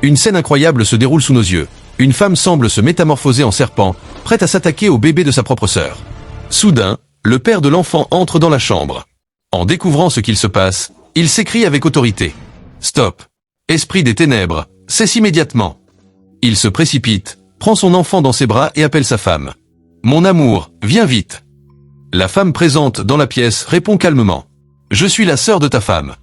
Une scène incroyable se déroule sous nos yeux. Une femme semble se métamorphoser en serpent, prête à s'attaquer au bébé de sa propre sœur. Soudain, le père de l'enfant entre dans la chambre. En découvrant ce qu'il se passe, il s'écrie avec autorité. « Stop! Esprit des ténèbres, cesse immédiatement !» Il se précipite, prend son enfant dans ses bras et appelle sa femme. « Mon amour, viens vite !» La femme présente dans la pièce répond calmement. « Je suis la sœur de ta femme. »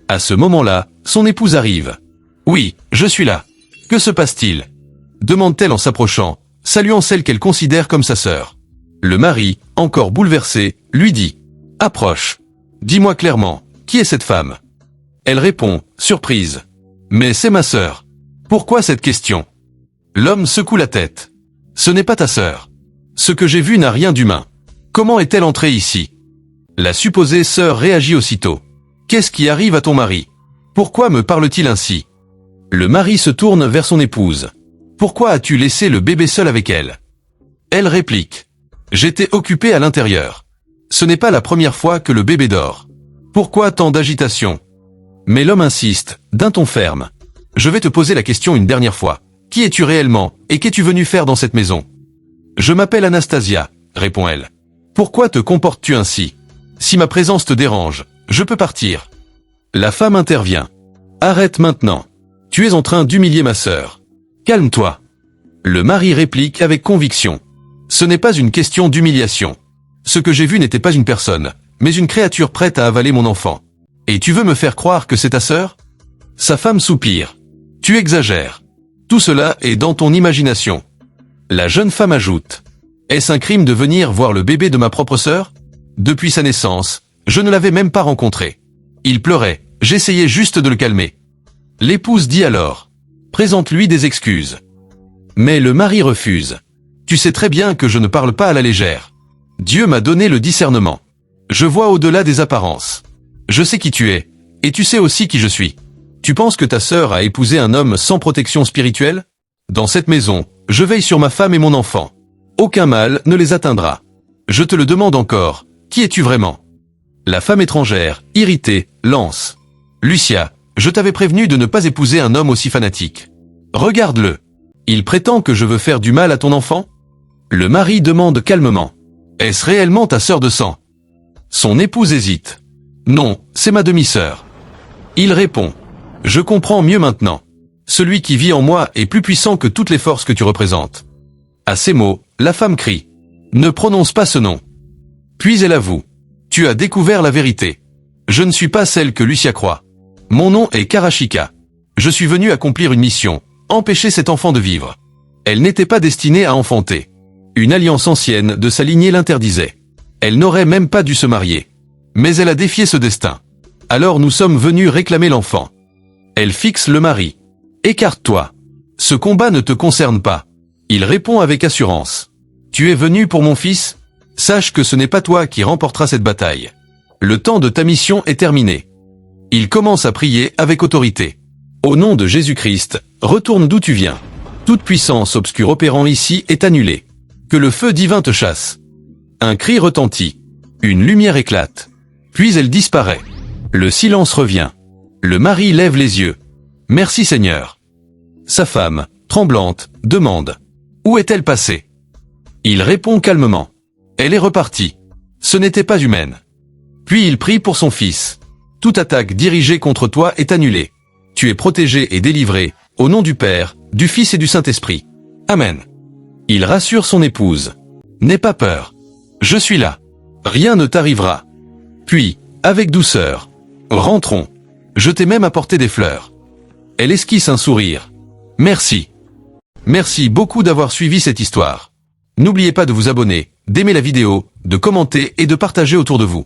À ce moment-là, son épouse arrive. « Oui, je suis là. Que se passe-t-il » demande-t-elle en s'approchant, saluant celle qu'elle considère comme sa sœur. Le mari, encore bouleversé, lui dit « Approche. Dis-moi clairement, qui est cette femme ?» Elle répond, surprise. « Mais c'est ma sœur. Pourquoi cette question ?» L'homme secoue la tête. « Ce n'est pas ta sœur. Ce que j'ai vu n'a rien d'humain. Comment est-elle entrée ici ?» La supposée sœur réagit aussitôt. « Qu'est-ce qui arrive à ton mari ? Pourquoi me parle-t-il ainsi ?» Le mari se tourne vers son épouse. « Pourquoi as-tu laissé le bébé seul avec elle ?» Elle réplique. « J'étais occupé à l'intérieur. Ce n'est pas la première fois que le bébé dort. Pourquoi tant d'agitation ?» Mais l'homme insiste, d'un ton ferme. « Je vais te poser la question une dernière fois. Qui es-tu réellement, et qu'es-tu venu faire dans cette maison ?»« Je m'appelle Anastasia, » répond-elle. « Pourquoi te comportes-tu ainsi ? Si ma présence te dérange, je peux partir. » La femme intervient. « Arrête maintenant. Tu es en train d'humilier ma sœur. Calme-toi. » Le mari réplique avec conviction. « Ce n'est pas une question d'humiliation. Ce que j'ai vu n'était pas une personne, mais une créature prête à avaler mon enfant. Et tu veux me faire croire que c'est ta sœur ?» Sa femme soupire. « Tu exagères. Tout cela est dans ton imagination. » La jeune femme ajoute. « Est-ce un crime de venir voir le bébé de ma propre sœur ? Depuis sa naissance, je ne l'avais même pas rencontré. Il pleurait, j'essayais juste de le calmer. » L'épouse dit alors. « Présente-lui des excuses. » Mais le mari refuse. « Tu sais très bien que je ne parle pas à la légère. Dieu m'a donné le discernement. Je vois au-delà des apparences. Je sais qui tu es, et tu sais aussi qui je suis. Tu penses que ta sœur a épousé un homme sans protection spirituelle ? Dans cette maison, je veille sur ma femme et mon enfant. Aucun mal ne les atteindra. Je te le demande encore, qui es-tu vraiment ? » La femme étrangère, irritée, lance. « Lucia, je t'avais prévenu de ne pas épouser un homme aussi fanatique. Regarde-le. Il prétend que je veux faire du mal à ton enfant ? » Le mari demande calmement. « Est-ce réellement ta sœur de sang ?» Son épouse hésite. « Non, c'est ma demi-sœur. » Il répond. « Je comprends mieux maintenant. Celui qui vit en moi est plus puissant que toutes les forces que tu représentes. » À ces mots, la femme crie. « Ne prononce pas ce nom. » Puis elle avoue. « Tu as découvert la vérité. Je ne suis pas celle que Lucia croit. Mon nom est Karashika. Je suis venu accomplir une mission, empêcher cet enfant de vivre. Elle n'était pas destinée à enfanter. Une alliance ancienne de sa lignée l'interdisait. Elle n'aurait même pas dû se marier. Mais elle a défié ce destin. Alors nous sommes venus réclamer l'enfant. » Elle fixe le mari. « Écarte-toi. Ce combat ne te concerne pas. » Il répond avec assurance. « Tu es venu pour mon fils ? Sache que ce n'est pas toi qui remporteras cette bataille. Le temps de ta mission est terminé. » Il commence à prier avec autorité. « Au nom de Jésus-Christ, retourne d'où tu viens. Toute puissance obscure opérant ici est annulée. Que le feu divin te chasse. » Un cri retentit. Une lumière éclate. Puis elle disparaît. Le silence revient. Le mari lève les yeux. « Merci Seigneur. » Sa femme, tremblante, demande. « Où est-elle passée ?» Il répond calmement. « Elle est repartie. Ce n'était pas humaine. » Puis il prie pour son fils. « Toute attaque dirigée contre toi est annulée. Tu es protégé et délivré, au nom du Père, du Fils et du Saint-Esprit. Amen. » Il rassure son épouse. « N'aie pas peur. Je suis là. Rien ne t'arrivera. » Puis, avec douceur. « Rentrons. Je t'ai même apporté des fleurs. » Elle esquisse un sourire. « Merci. Merci beaucoup d'avoir suivi cette histoire. N'oubliez pas de vous abonner, d'aimer la vidéo, de commenter et de partager autour de vous.